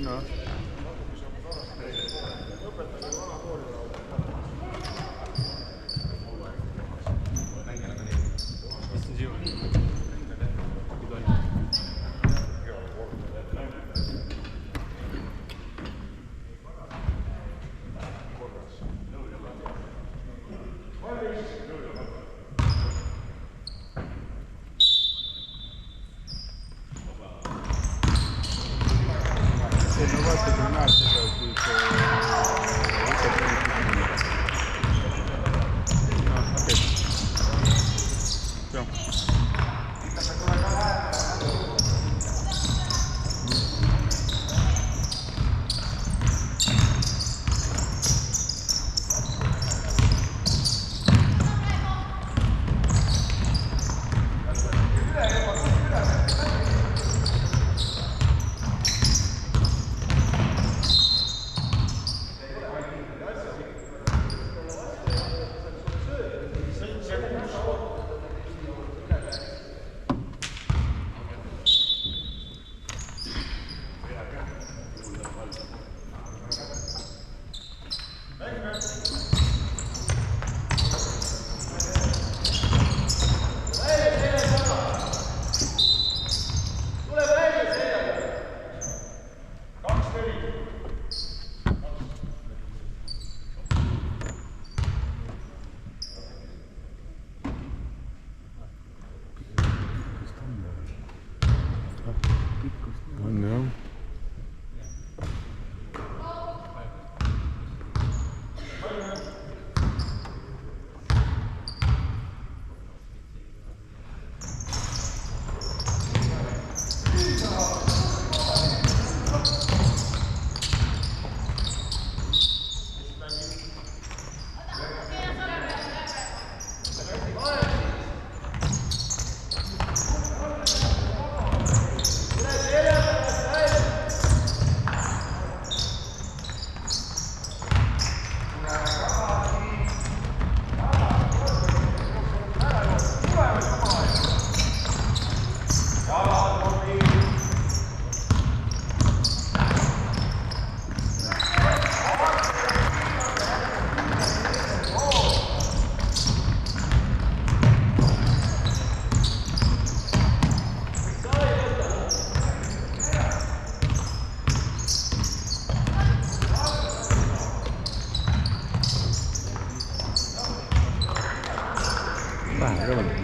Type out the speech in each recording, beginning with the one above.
No. On jah. Các bạn.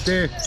Hästi!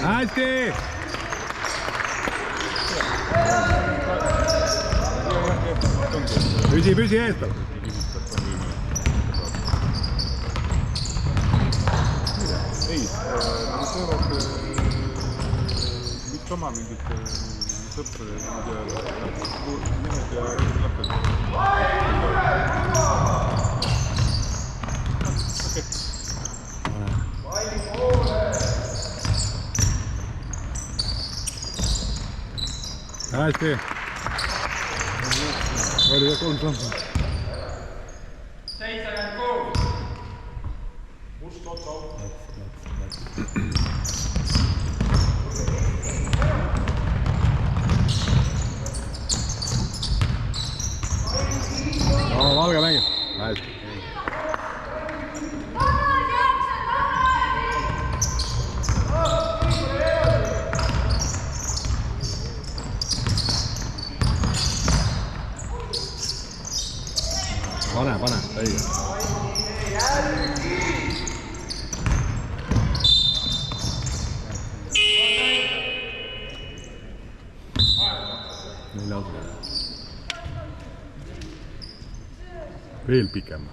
hästi. püsi eestal. ei, nad teevad mitte oma mingit sõpra ja nimed ja lapsed. hästi. oli ka 3 sammu. 76. Must otsa. no Valge mängib. hästi. pane, õige. veel pikem.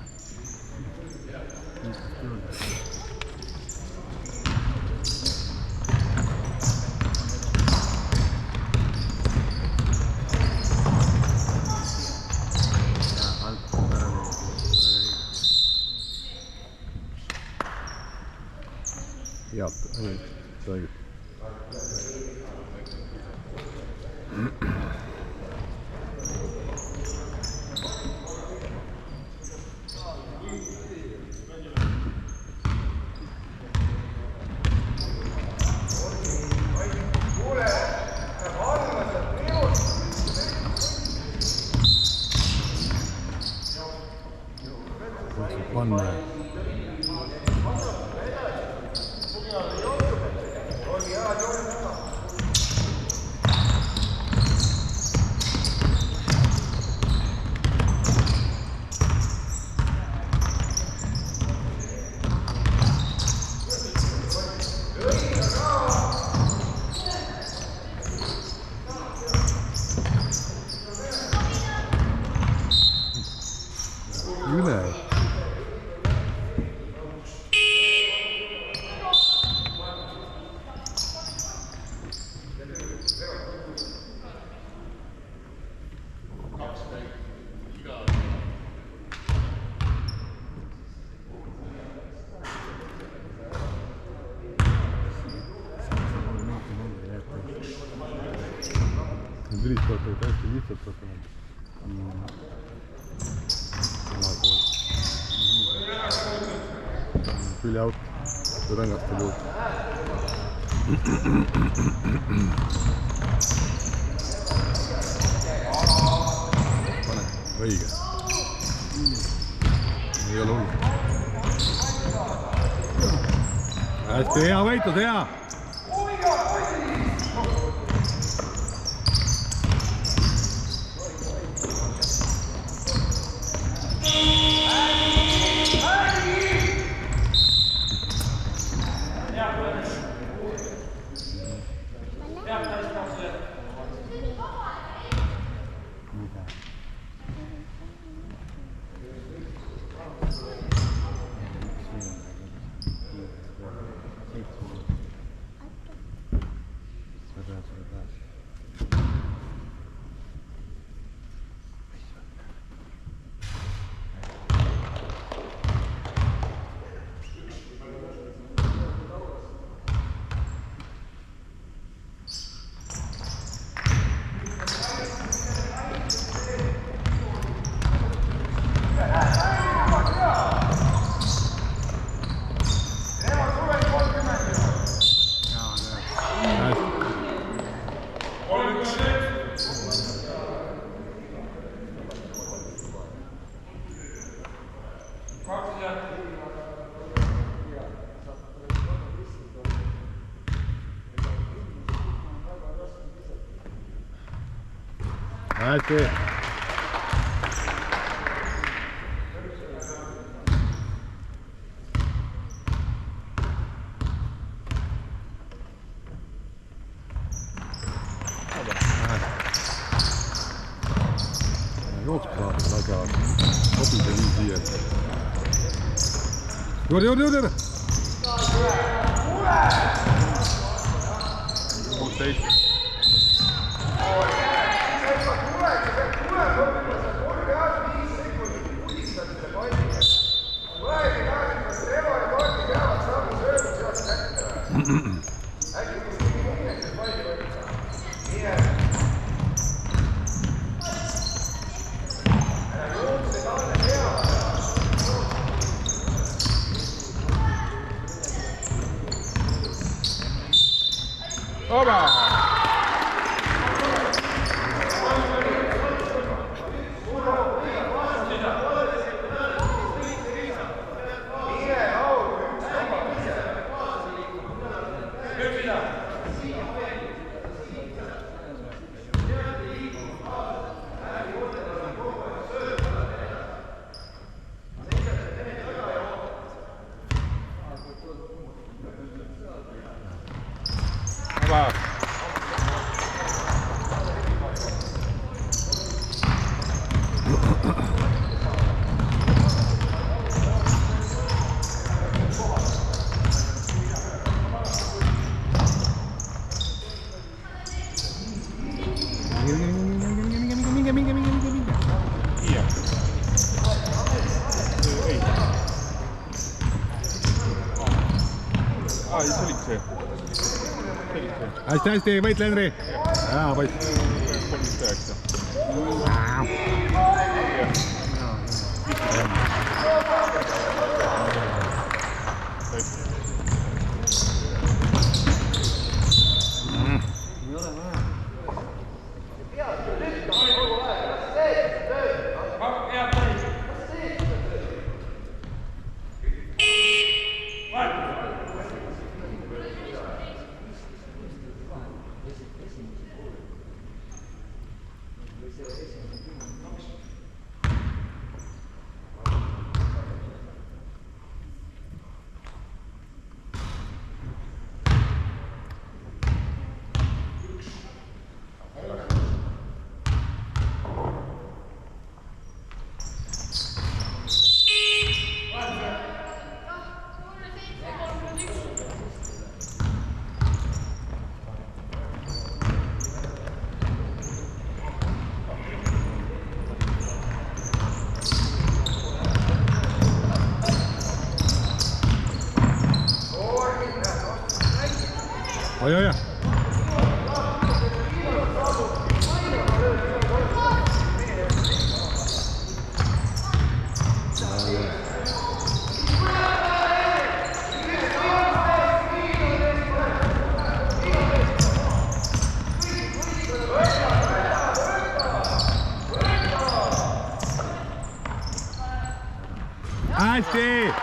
head, õige. panna. üle. Need ülisport olid hästi lihtsalt võtanud. Tuli out, rõngast oli uut. Pane, õige. Ei ole hullu. Hästi hea võitlus, hea! Hästi. jooksu saada väga sobida nii siia. Juurde! 16. Oba! Oba! Iya. Aa, see oligi see. Hästi, võitle, Henri! Jaa, võitle. ja. Hästi!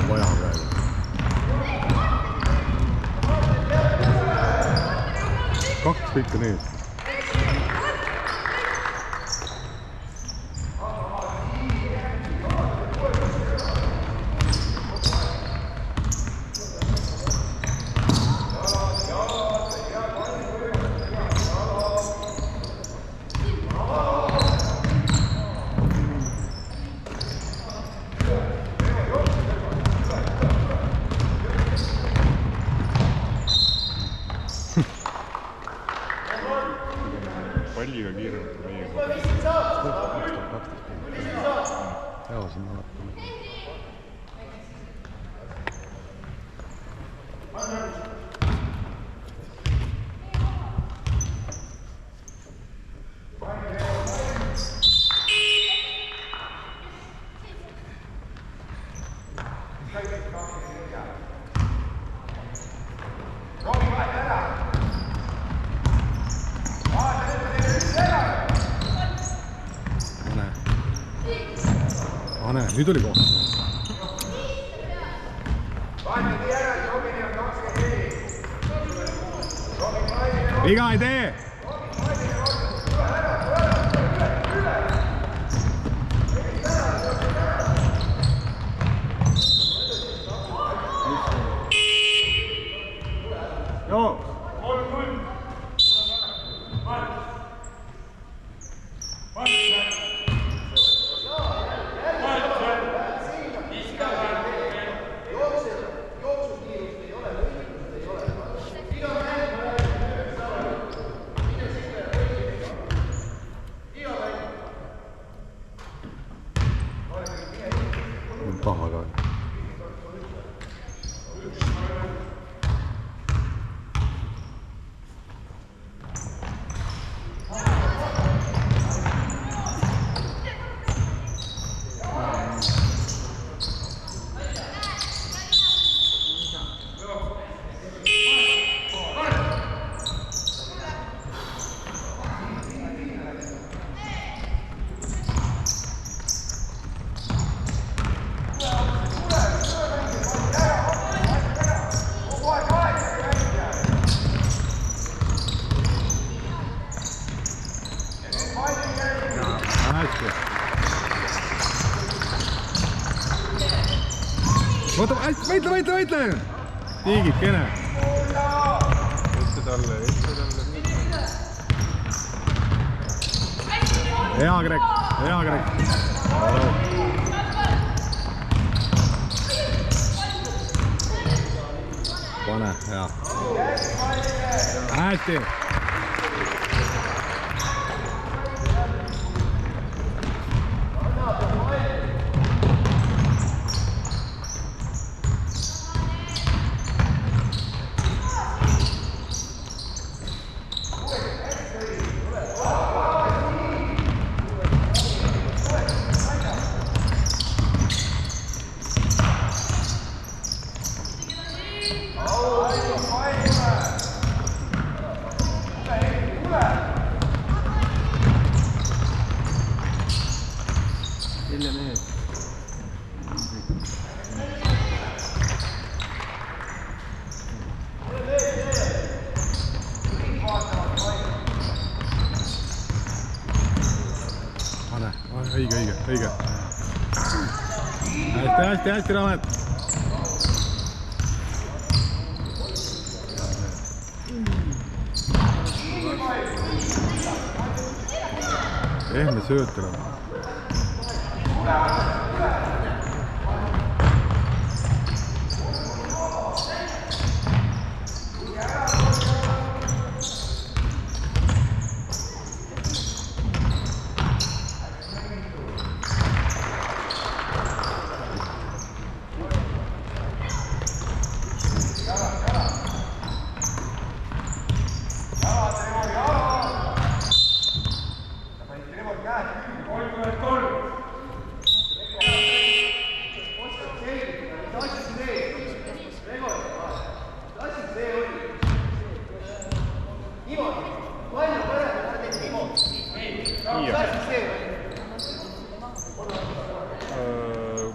Vaja praegu. Kaks pikka need. Palliga kiiremalt meie nüüd oli koht. Viga ei tee! Joo! tiigid kene. Ette talle. Hea Greg. Pane, hea. Hästi. Õige. Hästi, Raamet. Ehme söötele.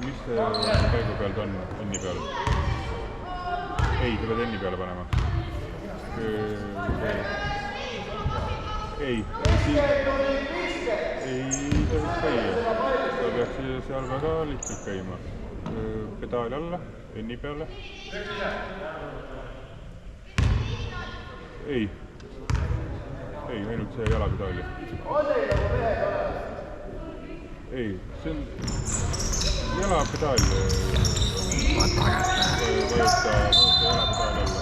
Mis käigu peal ta on enni peal? Ei, sa pead enni peale panema. Ei, ta võiks käia. Ta peaks seal väga lihtsalt käima. Pedaali alla, enni peale. Ei, ainult see jalapedaali. Ei, see on jalapedaal. Vajuta jalapedaali alla.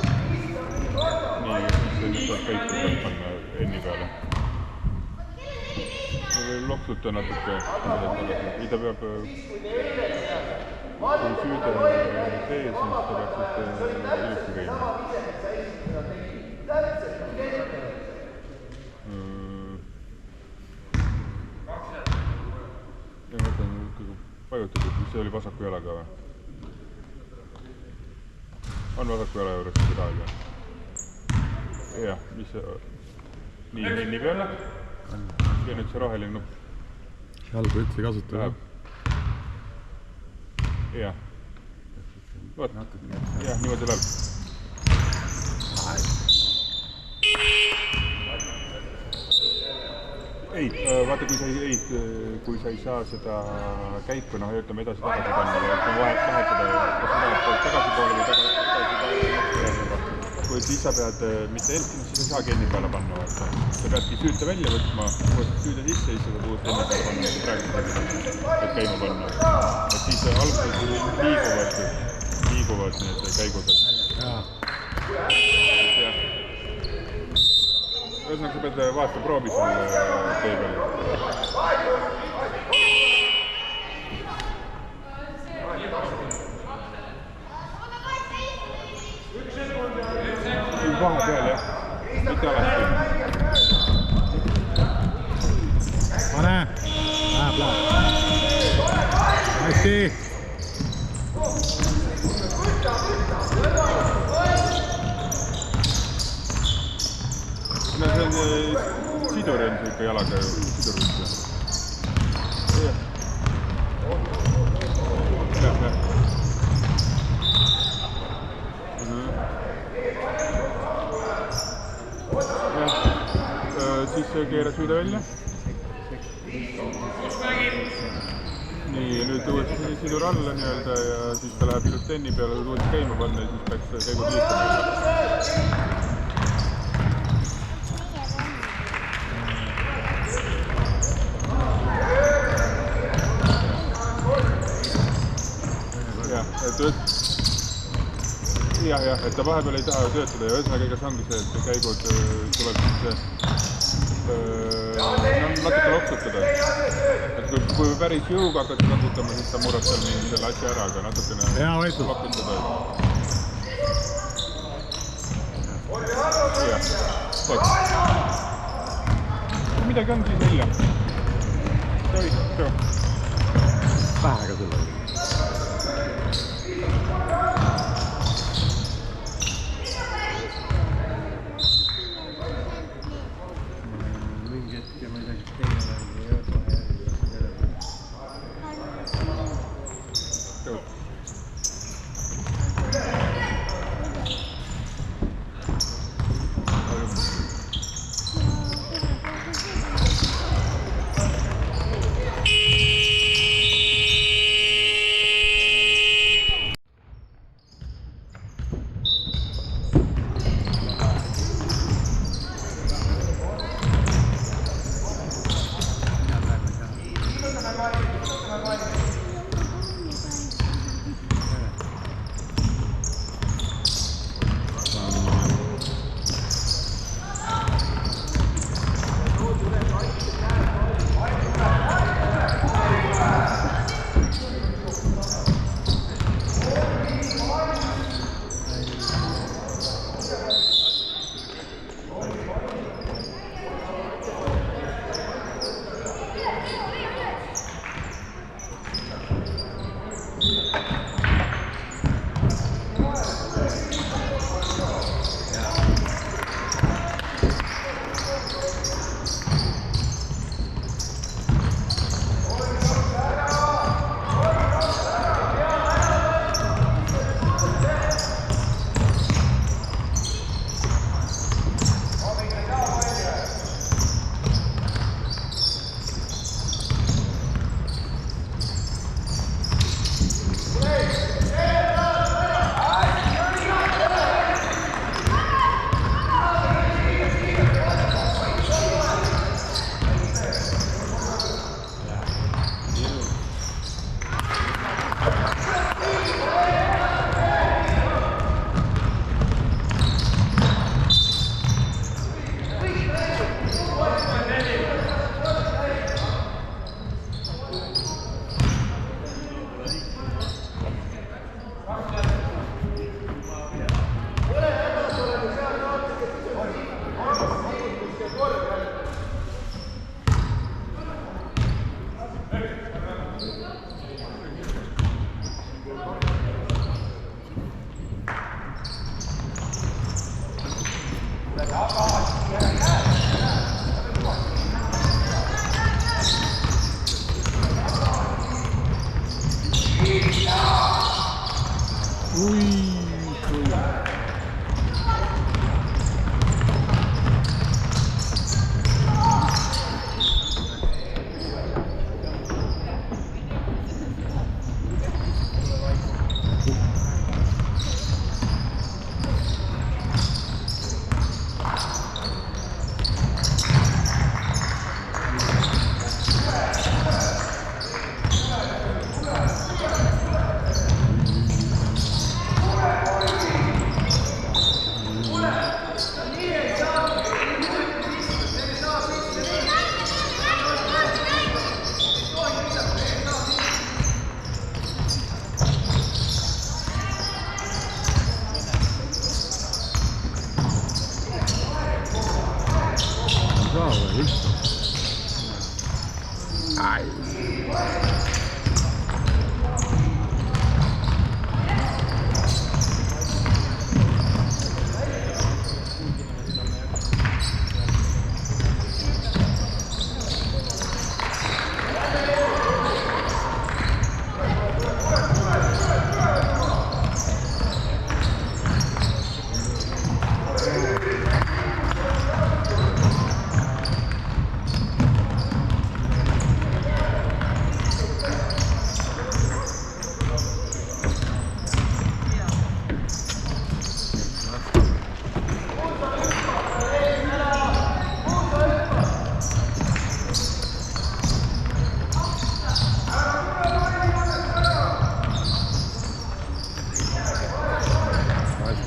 Nii, see nüüd saab käiku pealt panna enni peale. Loksuta natuke. Ei, ta peab... Kui süüde sees, siis ta peaks ilusti käima. Ja ma mõtlen ikkagi vajutatud, mis see oli vasaku jalaga või? On vasaku jala juures pedaal või? Jah, mis see... Nii peale. Ja nüüd see roheline nupp. Jalgu üldse ei kasuta. Jah. Võt. Jah, niimoodi läheb. Ei, vaata, kui sa ei saa seda käiku, ütleme edasi-tagasi panna, vahetada, kas sa tahad tagasi poole või tagasi. Kui siis sa pead, mitte siis ei saagi enni peale panna, vaata. Sa peadki süüte välja võtma, uuesti süüde sisse, siis sa pead uuesti enni peale panna, praegu et käima panna. Et siis alguses liiguvad need käigud. Ühesõnaga, sa pead vaata proovi seal tee peal. Vahe peal, jah. Mitte alati. Pane! Läheb. Hästi! No see on sidur on see ikka jalaga sidur võtta. Jah. Siis keera süüde välja. nii, nüüd uuesti sidur alla nii-öelda ja siis ta läheb just tenni peale uuesti käima panna ja siis peaks käigud liikuma. jah, et ta vahepeal ei taha töötada ja ühesõnaga igas ongi see, et käigud tuleb siis natuke loksutada. Et kui päris jõuga hakata kasutama, siis ta murrab seal mingi selle asja ära, aga natukene loksutada. Jah, kui midagi on, siis hilja. Vähega sulle oli.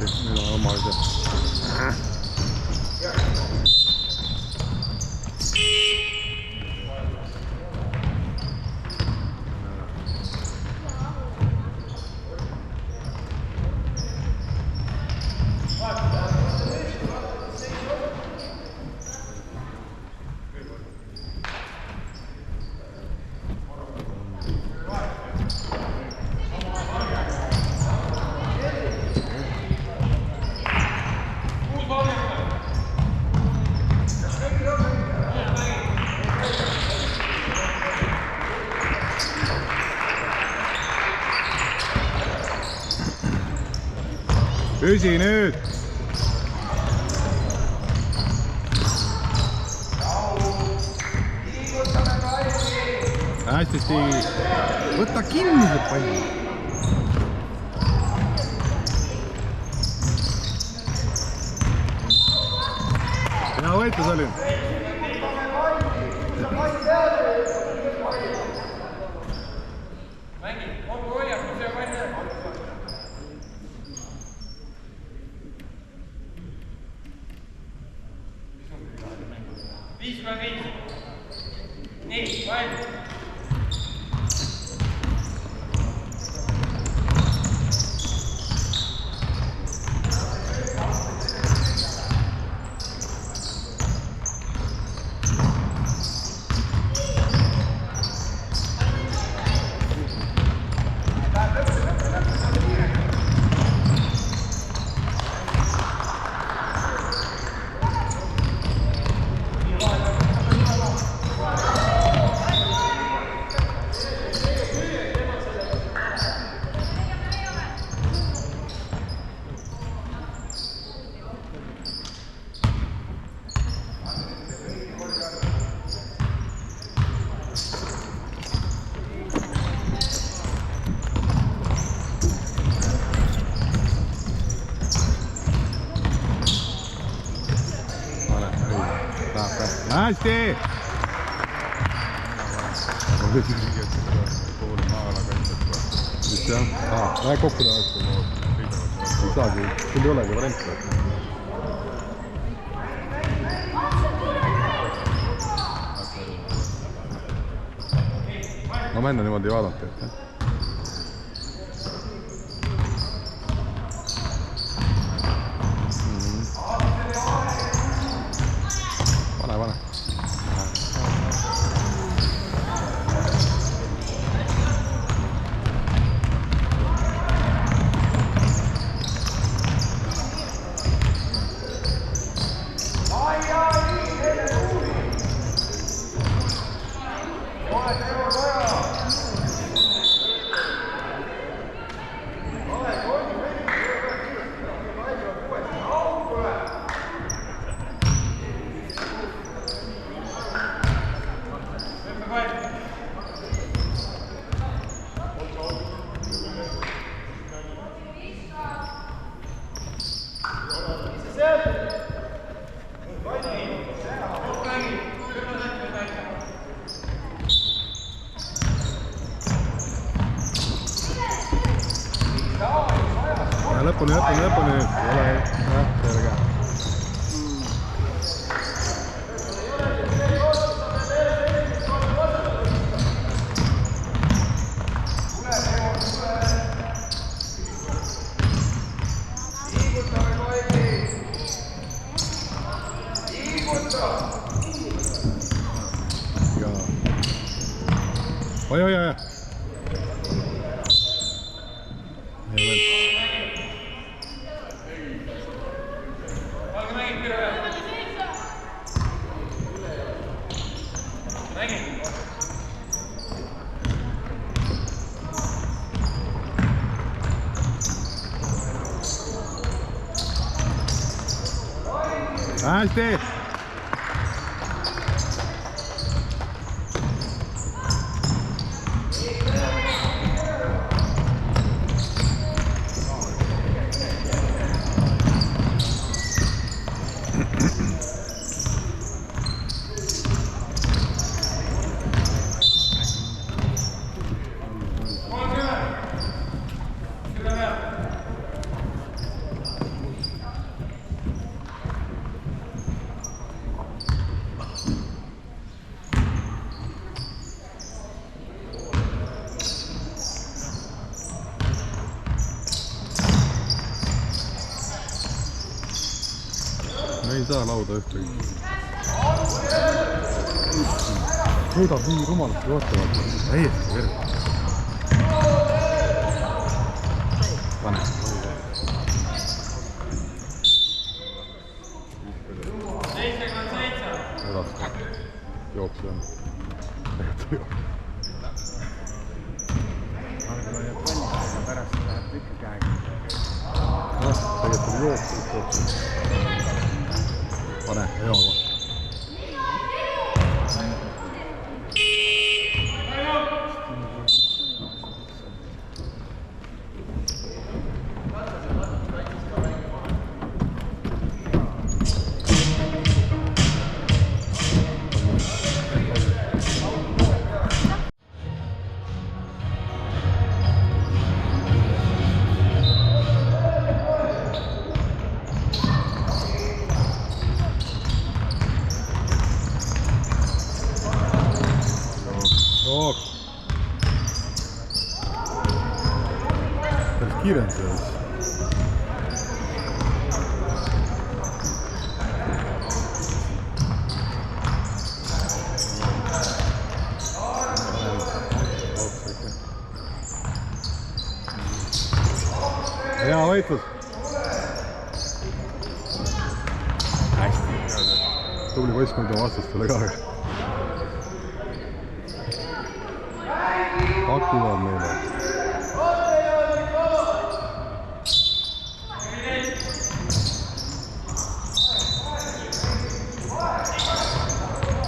Nüüd on oma asja. Püsi nüüd! Hästi Stiigi! Võta kinni see palli! Hea võitlus oli! Nii, valmis. Hästi! Poole maa-ala kaitset. Just jah. Lähe kokku tahaks. Ei saagi. Sul ei olegi varianti. No ma enne niimoodi ei vaadanud, et pane. Lõpuni. Ole selge. Oi. Hästi! ei saa lauda ühtegi. Sõidab nii rumalalt juhatavalt. Täiesti verð. Pane. Edasi. Jooksu on. Tegelikult jooksu. pärast läheb ikka käega. Tegelikult on jooksu. Pane, hea koht. Päris kiire on see siis. Hea võitlus. Hästi. Tubli poiss mõelda vastastele ka. Pakuvad meile.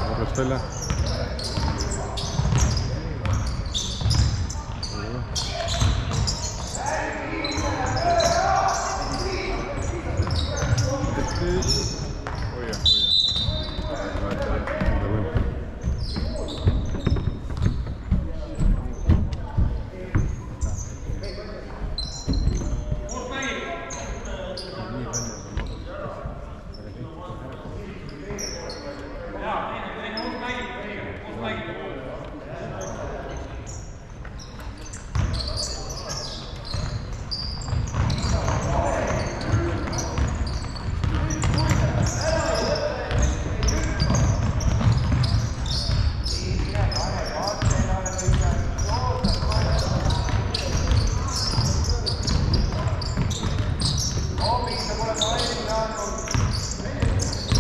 Võrrest välja.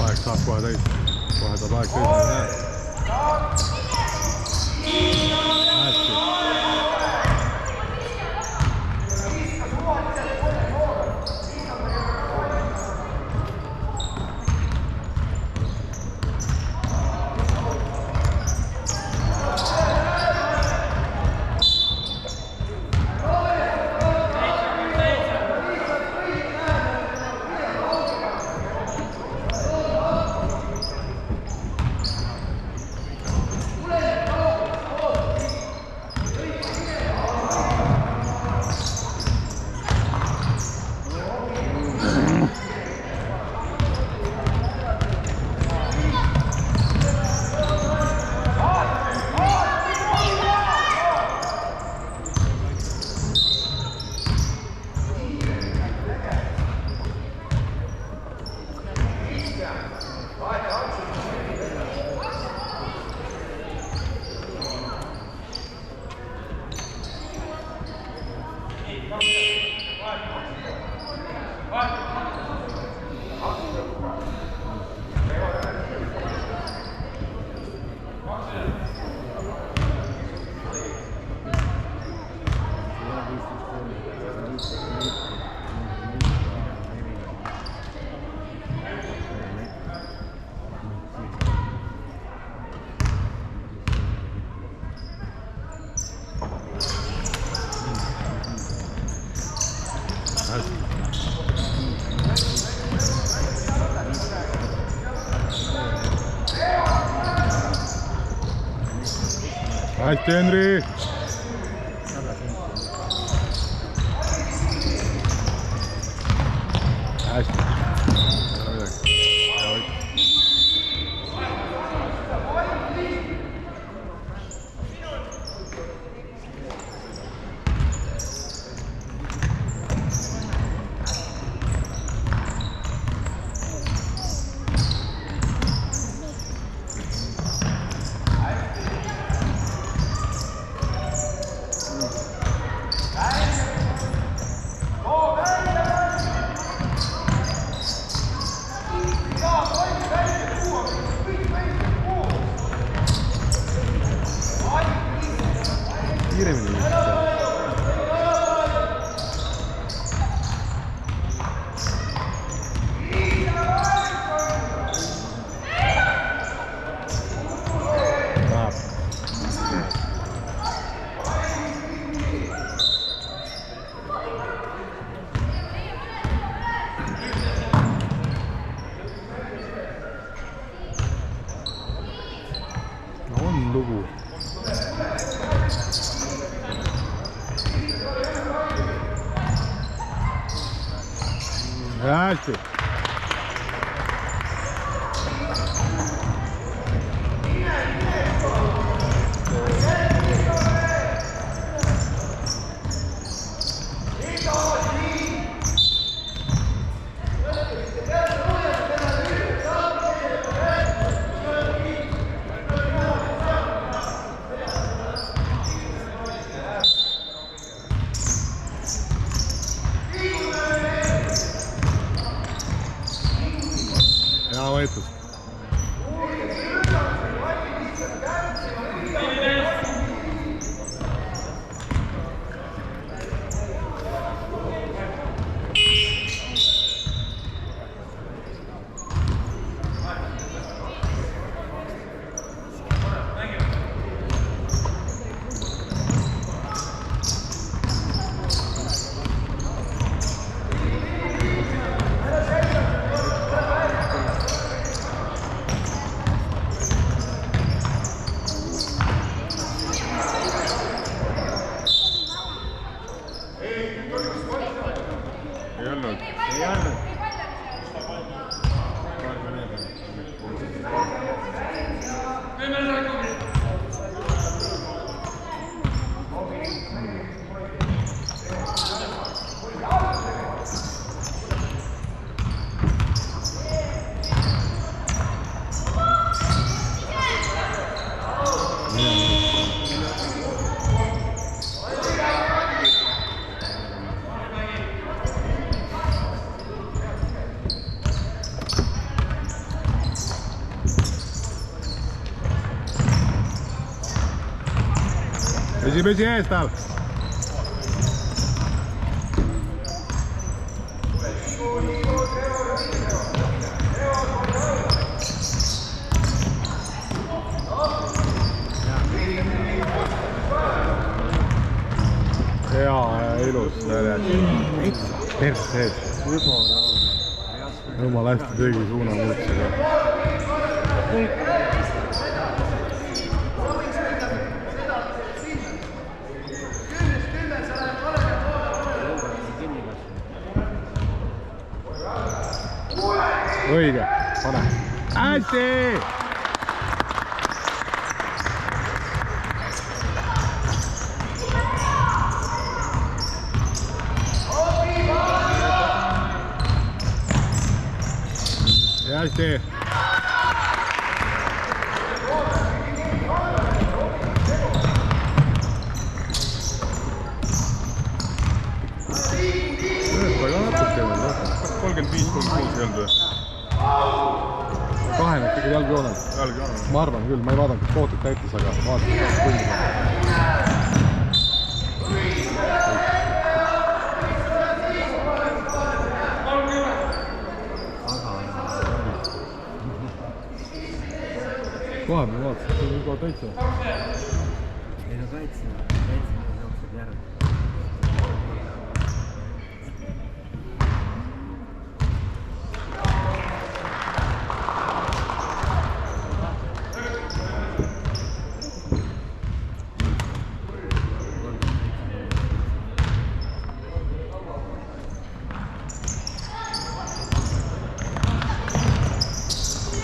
Aeg saab kohe täis. Kohe saab aeg täis. Hästi. Hästi, Henri! Hästi. hästi. Hea võitlus. Ei olnud. Pesi ees tal. Hea ja ilus perse ees. Jumala hästi tegi suunamuutusega. Õige, pane. Hästi! Ja hästi! Väga natuke veel, 35-36 ei olnud või? Kahene ikkagi jalgjoonel. Ma arvan küll, ma ei vaadanud, kas kohtud täitis, aga vaatasin ka põlli. Kohe me vaatasin, see on kohe täitsa. Ei no kaitsin jookseb järgi.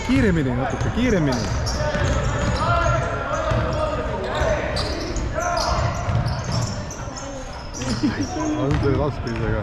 Kiiremini natuke, kiiremini. On see raske isega.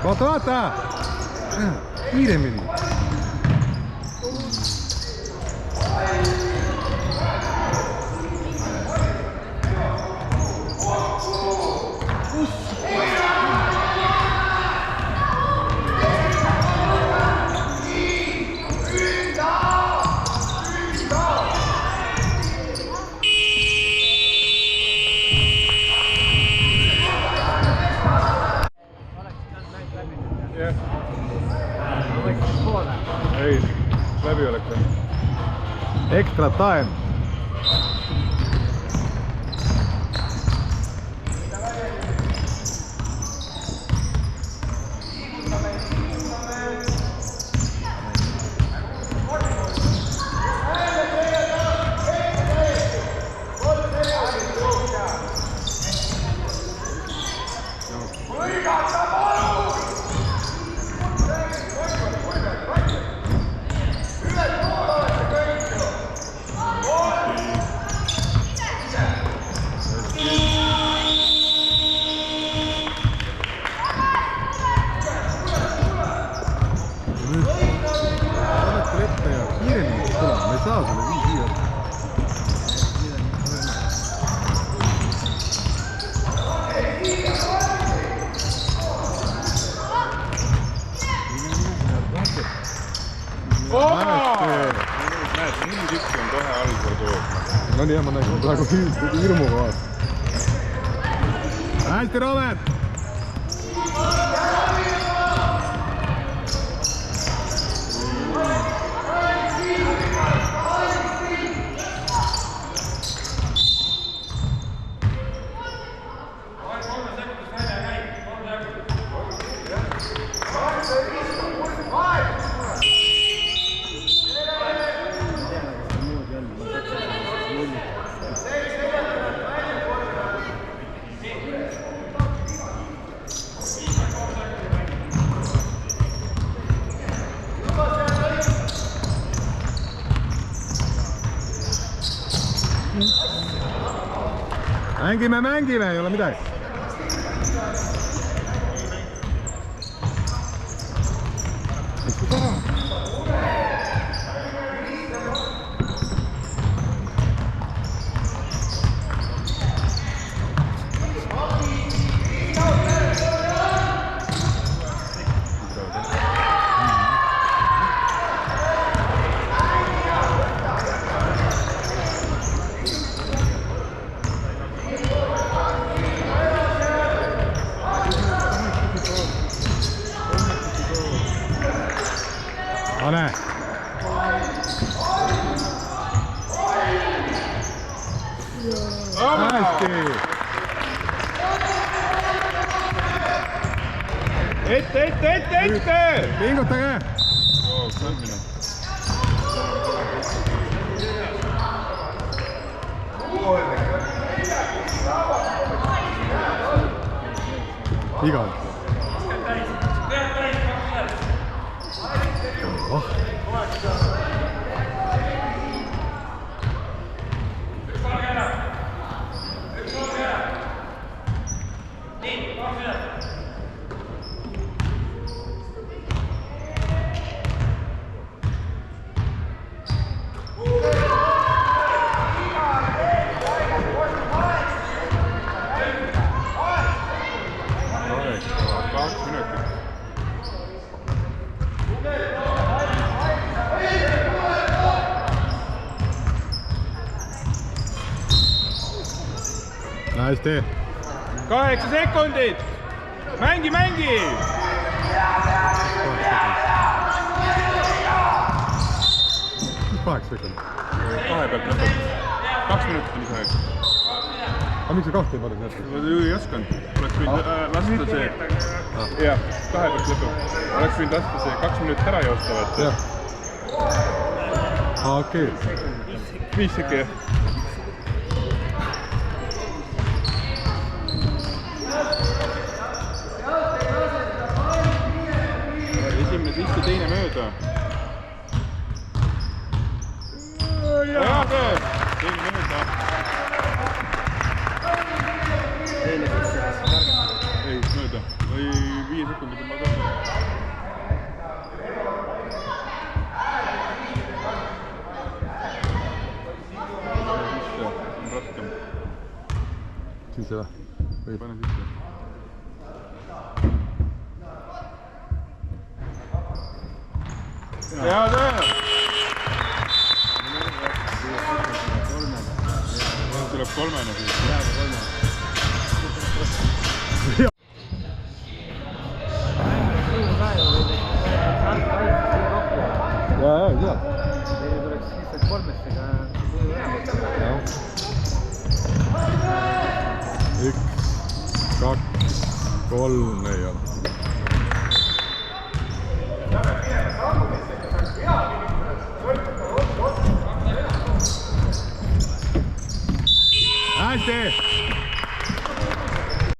Vaata, vaata! Kiiremini! Jah. Extra time. Näed, nii tükki on kohe allpool tood. No nii, ma nägin praegu hirmuga vaata. Hästi, Robert! Mängime, ei ole midagi. Ole! Hästi! Ette! Pingutage! Igal. Oh. Hästi. 8 sekundit! Mängi! 8 sekundit. 2 pealt lõpeb. 2 minutit on lisaaeg. Aga miks sa 2 ei pannud näete? Ma ei osanud. Oleks võinud lasta see... Jah, 2 pealt lõpeb. Oleks võinud lasta see 2 minutit ära joosta, vaata. Jah. Okei. 5 sekki, jah. Esimene sisse, teine mööda. Hea töö! Teine mööda. Teine sisse, kas targem? Ei, mööda. Või 5 sekundit on ma tõmba. On raskem. Sisse või? Võib. Pane sisse. Hea töö! Tuleb 3-ne siis. Peaaegu 3. Ja, ei tea. Teile tuleks lihtsalt 3-stega 3 ei ole. hästi!